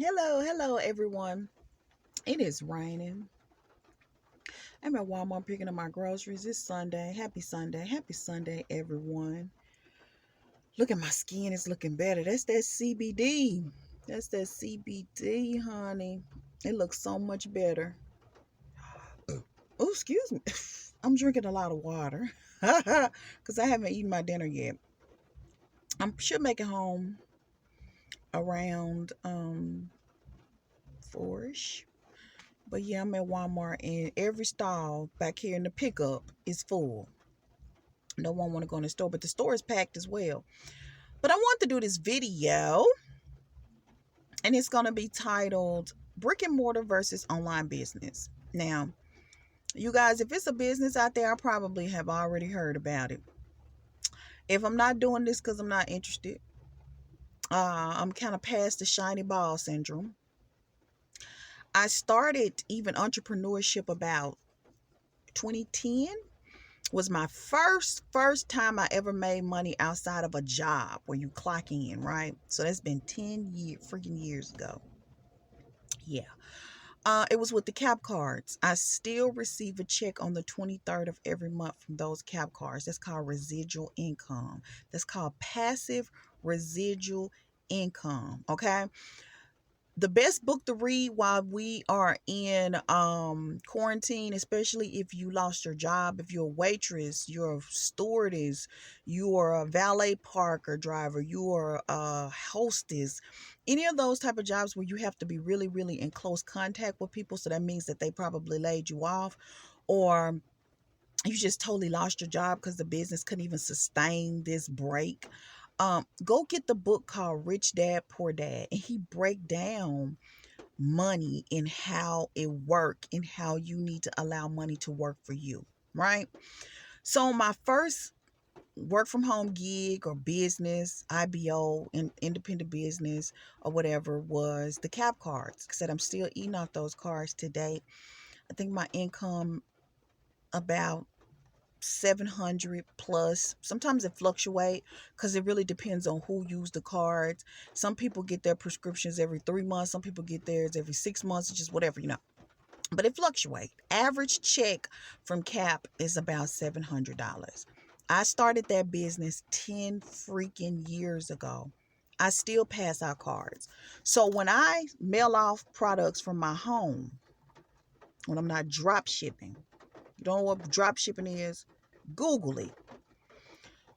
Hello, everyone. It is raining. I'm at Walmart picking up my groceries. It's Sunday. Happy Sunday, everyone. Look at my skin. It's looking better. That's that CBD. That's that CBD, honey. It looks so much better. Oh, excuse me. I'm drinking a lot of water because I haven't eaten my dinner yet. I should make it home around 4ish. But yeah, I'm at Walmart and every stall back here in the pickup is full. No one want to go in the store, but the store is packed as well. But I want to do this video, and it's going to be titled Brick and Mortar versus Online Business. Now, you guys, if it's a business out there, I probably have already heard about it. If I'm not doing this because I'm not interested, I'm kind of past the shiny ball syndrome. I started even entrepreneurship about 2010 was my first time I ever made money outside of a job where you clock in, right? So that's been 10 freaking years ago. Yeah. It was with the cap cards. I still receive a check on the 23rd of every month from those cap cards. That's called residual income. That's called passive residual income. Okay. The best book to read while we are in quarantine, especially if you lost your job, if you're a waitress, you're a stewardess, you are a valet parker driver, you are a hostess, any of those type of jobs where you have to be really, really in close contact with people, so that means that they probably laid you off, or you just totally lost your job because the business couldn't even sustain this break. Go get the book called Rich Dad Poor Dad, and he break down money and how it work and how you need to allow money to work for you, right? So my first work from home gig or business, IBO, independent business or whatever, was the cap cards. I said I'm still eating off those cards today. I think my income about 700 plus. Sometimes it fluctuate because it really depends on who used the cards. Some people get their prescriptions every 3 months. Some people get theirs every 6 months. It's just whatever. But it fluctuates. Average check from Cap is about $700. I started that business 10 freaking years ago. I still pass out cards. So when I mail off products from my home, when I'm not drop shipping, you don't know what drop shipping is? Google it.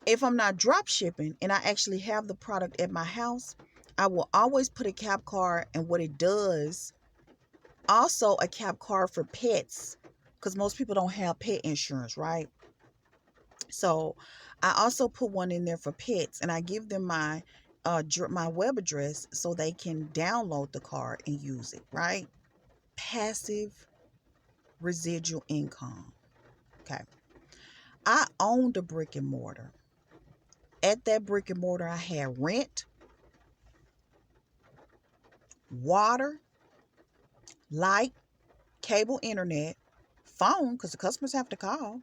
If I'm not drop shipping and I actually have the product at my house, I will always put a cap card, and what it does, also a cap card for pets, because most people don't have pet insurance, right? So I also put one in there for pets, and I give them my web address so they can download the card and use it, right? Passive residual income. Okay. I owned a brick and mortar. At that brick and mortar, I had rent, water, light, cable internet, phone, because the customers have to call.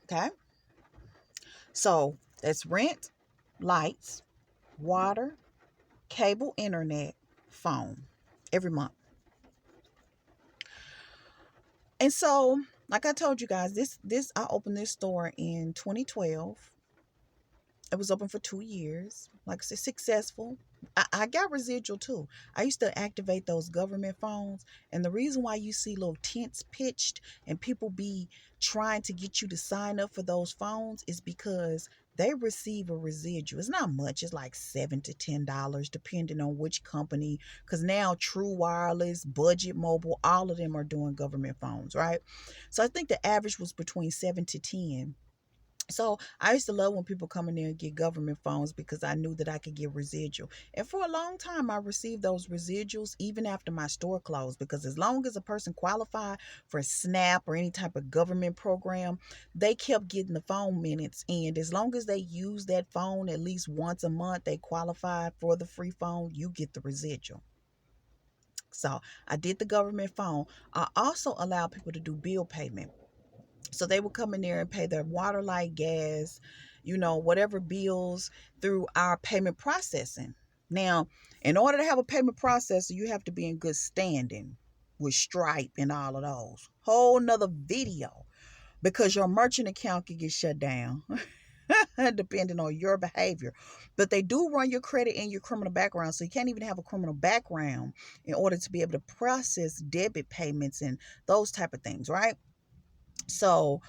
Okay. So that's rent, lights, water, cable internet, phone every month. And so, like I told you guys, this I opened this store in 2012. It was open for 2 years. Like I said, successful. I got residual too. I used to activate those government phones. And the reason why you see little tents pitched and people be trying to get you to sign up for those phones is because they receive a residual. It's not much. It's like $7 to $10, depending on which company. Because now True Wireless, Budget Mobile, all of them are doing government phones, right? So I think the average was between 7 to 10. So I used to love when people come in there and get government phones because I knew that I could get residual. And for a long time, I received those residuals even after my store closed, because as long as a person qualified for SNAP or any type of government program, they kept getting the phone minutes. And as long as they use that phone at least once a month, they qualify for the free phone, you get the residual. So I did the government phone. I also allowed people to do bill payment. So they would come in there and pay their water, light, gas, whatever bills through our payment processing. Now, in order to have a payment processor, you have to be in good standing with Stripe and all of those. Whole nother video, because your merchant account can get shut down depending on your behavior. But they do run your credit and your criminal background, so you can't even have a criminal background in order to be able to process debit payments and those type of things, right? So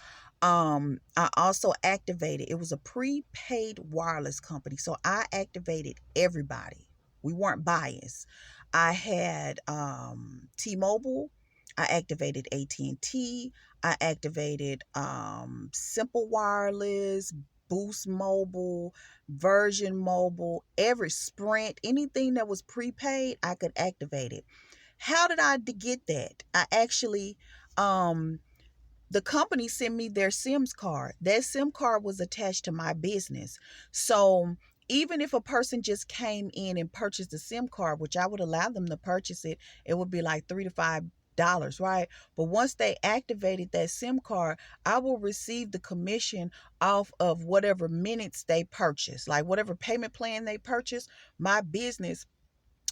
I also activated, it was a prepaid wireless company, so I activated everybody. We weren't biased. I had T-Mobile, I activated AT&T, I activated Simple Wireless, Boost Mobile, Virgin Mobile, every Sprint, anything that was prepaid, I could activate it. How did I get that? I actually the company sent me their SIMS card. That SIM card was attached to my business. So even if a person just came in and purchased a SIM card, which I would allow them to purchase it, it would be like $3 to $5, right? But once they activated that SIM card, I will receive the commission off of whatever minutes they purchase, like whatever payment plan they purchase. My business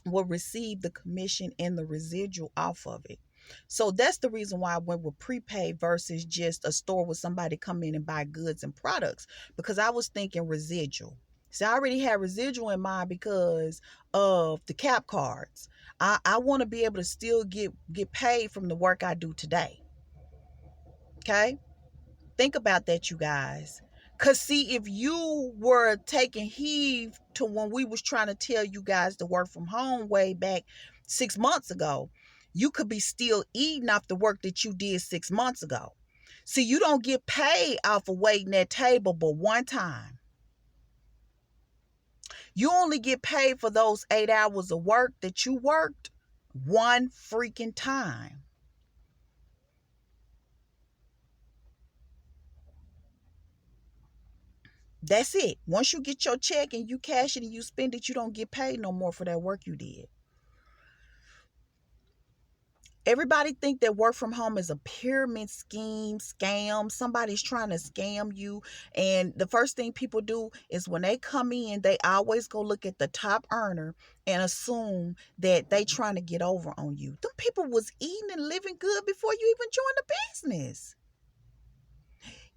will receive the commission and the residual off of it. So that's the reason why I went with prepaid versus just a store where somebody come in and buy goods and products, because I was thinking residual. See, I already had residual in mind because of the cap cards. I want to be able to still get paid from the work I do today. Okay? Think about that, you guys. Cause see, if you were taking heed to when we was trying to tell you guys to work from home way back 6 months ago, you could be still eating off the work that you did 6 months ago. See, you don't get paid off of waiting at table but one time. You only get paid for those 8 hours of work that you worked one freaking time. That's it. Once you get your check and you cash it and you spend it, you don't get paid no more for that work you did. Everybody think that work from home is a pyramid scheme, scam. Somebody's trying to scam you. And the first thing people do is when they come in, they always go look at the top earner and assume that they trying to get over on you. Them people was eating and living good before you even joined the business.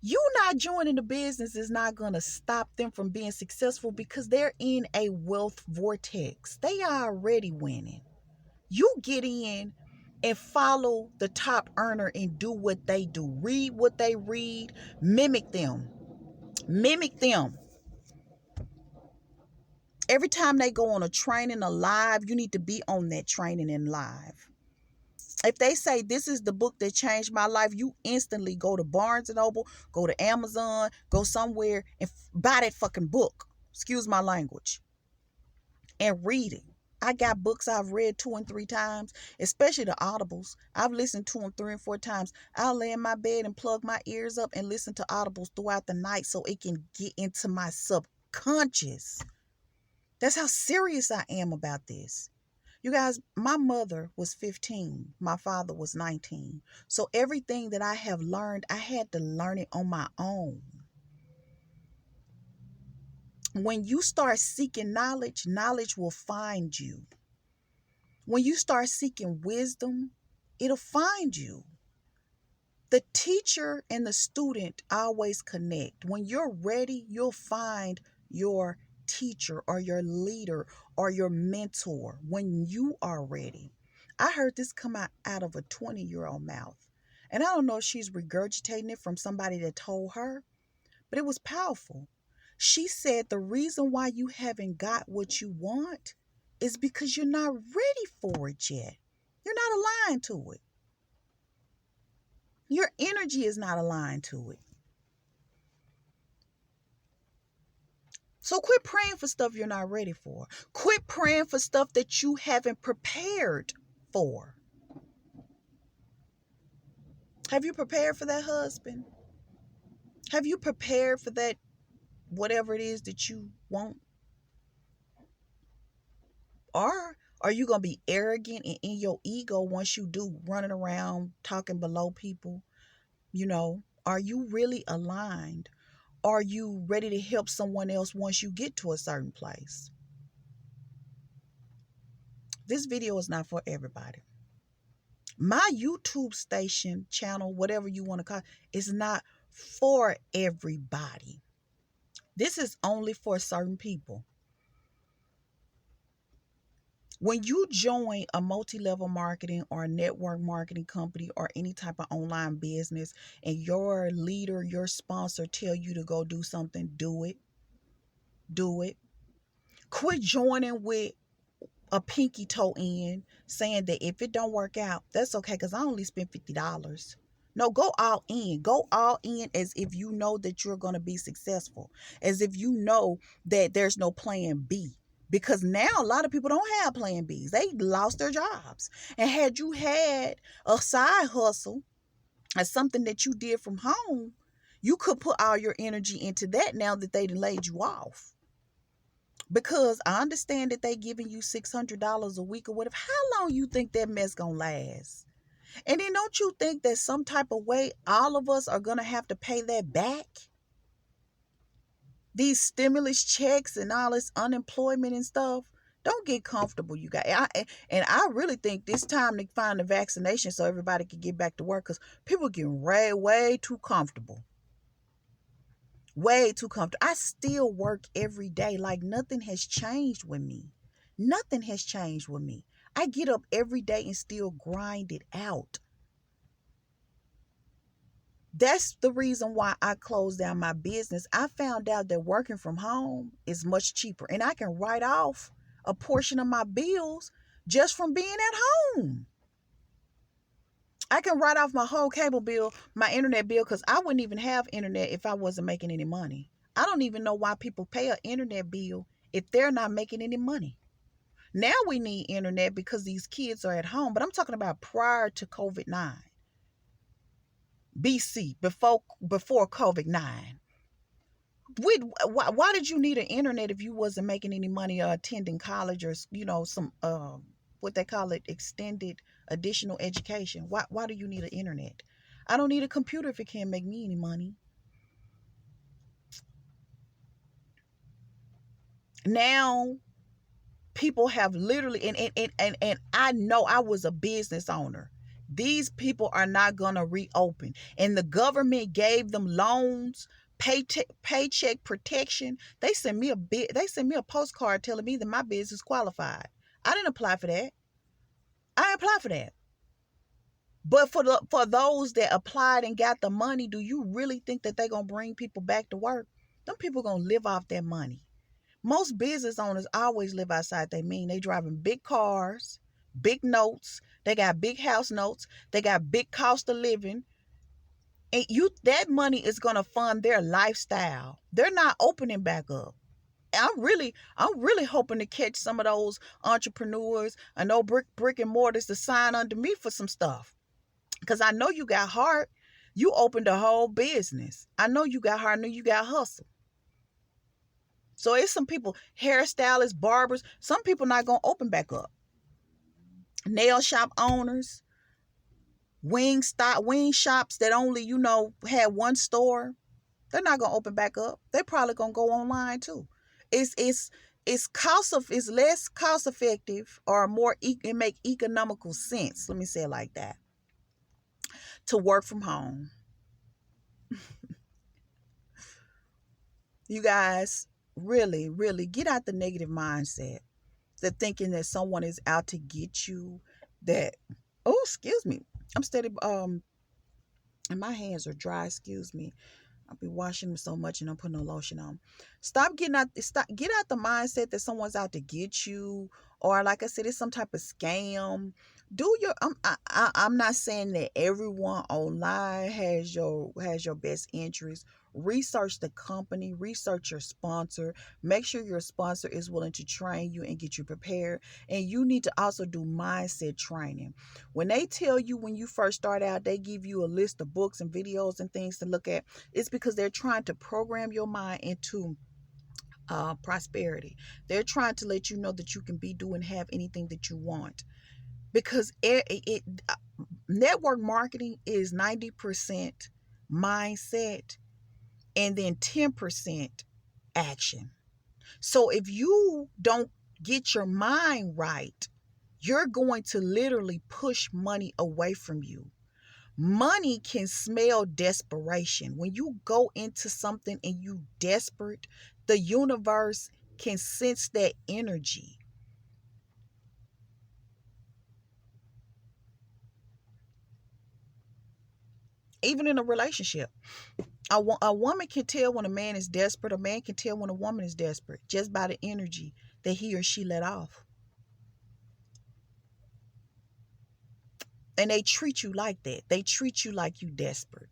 You not joining the business is not going to stop them from being successful because they're in a wealth vortex. They are already winning. You get in and follow the top earner and do what they do. Read what they read. Mimic them. Mimic them. Every time they go on a training, a live, you need to be on that training and live. If they say this is the book that changed my life, you instantly go to Barnes and Noble, go to Amazon, go somewhere and buy that fucking book. Excuse my language. And read it. I got books I've read 2 and 3 times, especially the audibles. I've listened to them 3 and 4 times. I'll lay in my bed and plug my ears up and listen to audibles throughout the night so it can get into my subconscious. That's how serious I am about this. You guys, my mother was 15. My father was 19. So everything that I have learned, I had to learn it on my own. When you start seeking knowledge, knowledge will find you. When you start seeking wisdom, it'll find you. The teacher and the student always connect. When you're ready, you'll find your teacher or your leader or your mentor when you are ready. I heard this come out of a 20-year-old mouth. And I don't know if she's regurgitating it from somebody that told her, but it was powerful. She said the reason why you haven't got what you want is because you're not ready for it yet. You're not aligned to it. Your energy is not aligned to it. So quit praying for stuff you're not ready for. Quit praying for stuff that you haven't prepared for. Have you prepared for that husband? Have you prepared for that whatever it is that you want? Or are you going to be arrogant and in your ego once you do, running around talking below people? Are you really aligned are you ready to help someone else once you get to a certain place? This video is not for everybody. My YouTube station, channel, whatever you want to call it, is not for everybody. This is only for certain people. When you join a multi-level marketing or a network marketing company or any type of online business, and your leader, your sponsor tell you to go do something, do it. Do it. Quit joining with a pinky toe in, saying that if it don't work out, that's okay because I only spent $50. No, go all in. Go all in as if you know that you're going to be successful, as if you know that there's no plan B. Because now a lot of people don't have plan Bs. They lost their jobs. And had you had a side hustle or something that you did from home, you could put all your energy into that now that they laid you off. Because I understand that they giving you $600 a week or whatever. How long you think that mess gonna last? And then don't you think that some type of way all of us are gonna have to pay that back? These stimulus checks and all this unemployment and stuff. Don't get comfortable, you guys. And I really think this time to find a vaccination so everybody can get back to work, because people getting way too comfortable. Way too comfortable. I still work every day like nothing has changed with me. Nothing has changed with me. I get up every day and still grind it out. That's the reason why I closed down my business. I found out that working from home is much cheaper, and I can write off a portion of my bills just from being at home. I can write off my whole cable bill, my internet bill, because I wouldn't even have internet if I wasn't making any money. I don't even know why people pay an internet bill if they're not making any money. Now we need internet because these kids are at home, but I'm talking about prior to COVID-9. BC, before COVID-9. Why did you need an internet if you wasn't making any money or attending college or some what they call it, extended additional education? Why do you need an internet? I don't need a computer if it can't make me any money. Now people have literally, and I know I was a business owner. These people are not gonna reopen, and the government gave them loans, paycheck protection. They sent me a postcard telling me that my business qualified. I didn't apply for that. I didn't apply for that. But for those that applied and got the money, do you really think that they're gonna bring people back to work? Them people gonna live off that money. Most business owners always live outside their mean. They driving big cars, big notes. They got big house notes. They got big cost of living. And that money is gonna fund their lifestyle. They're not opening back up. I'm really hoping to catch some of those entrepreneurs. I know brick and mortars to sign under me for some stuff. Because I know you got heart. You opened a whole business. I know you got heart. I know you got hustle. So it's some people, hairstylists, barbers, some people not going to open back up. Nail shop owners, wing shops that only, had one store, they're not going to open back up. They're probably going to go online too. It's less cost effective or it make economical sense. Let me say it like that. To work from home. You guys, really, really get out the negative mindset. The thinking that someone is out to get you, excuse me. I'm steady, and my hands are dry, excuse me. I've been washing them so much and I'm putting no lotion on. Get out the mindset that someone's out to get you, or like I said, it's some type of scam. I'm not saying that everyone online has your best interest. Research the company, research your sponsor, make sure your sponsor is willing to train you and get you prepared. And you need to also do mindset training. When they tell you, when you first start out, they give you a list of books and videos and things to look at. It's because they're trying to program your mind into prosperity. They're trying to let you know that you can be, do, and have anything that you want. Because network marketing is 90% mindset and then 10% action. So if you don't get your mind right, you're going to literally push money away from you. Money can smell desperation. When you go into something and you desperate, the universe can sense that energy. Even in a relationship, a woman can tell when a man is desperate. A man can tell when a woman is desperate just by the energy that he or she let off. And they treat you like that. They treat you like you desperate.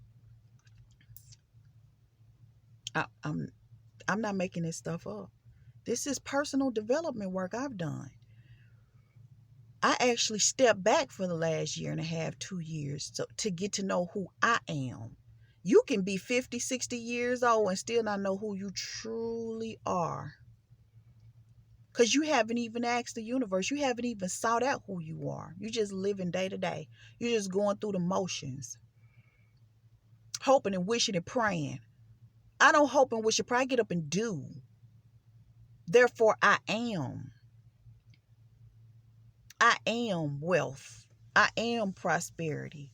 I'm not making this stuff up. This is personal development work I've done. I actually stepped back for the last year and a half, 2 years, to get to know who I am. You can be 50, 60 years old and still not know who you truly are. Because you haven't even asked the universe. You haven't even sought out who you are. You're just living day to day. You're just going through the motions. Hoping and wishing and praying. I don't hope and wish and pray. I get up and do. Therefore, I am. I am wealth. I am prosperity.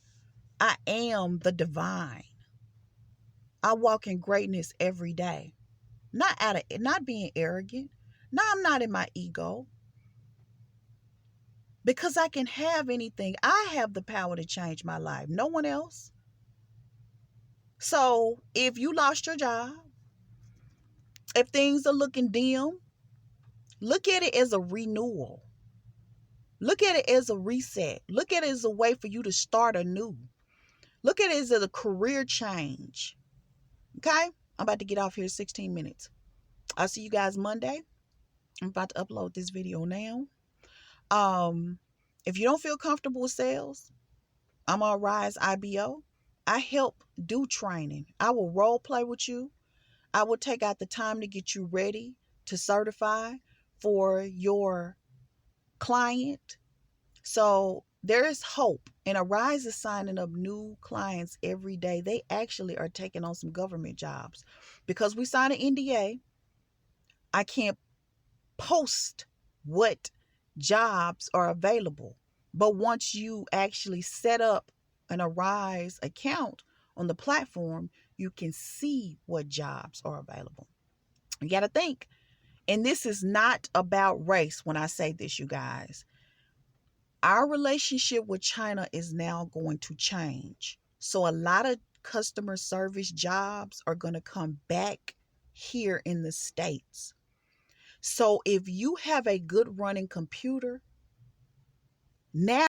I am the divine. I walk in greatness every day. Not being arrogant. No, I'm not in my ego. Because I can have anything. I have the power to change my life. No one else. So if you lost your job, if things are looking dim, look at it as a renewal. Look at it as a reset. Look at it as a way for you to start anew. Look at it as a career change. Okay? I'm about to get off here 16 minutes. I'll see you guys Monday. I'm about to upload this video now. If you don't feel comfortable with sales, I'm on Rise IBO. I help do training. I will role play with you. I will take out the time to get you ready to certify for your client. So there is hope. And Arise is signing up new clients every day. They actually are taking on some government jobs. Because we signed an NDA, I can't post what jobs are available. But once you actually set up an Arise account on the platform, you can see what jobs are available. You got to think. And this is not about race when I say this, you guys. Our relationship with China is now going to change. So a lot of customer service jobs are going to come back here in the States. So if you have a good running computer, now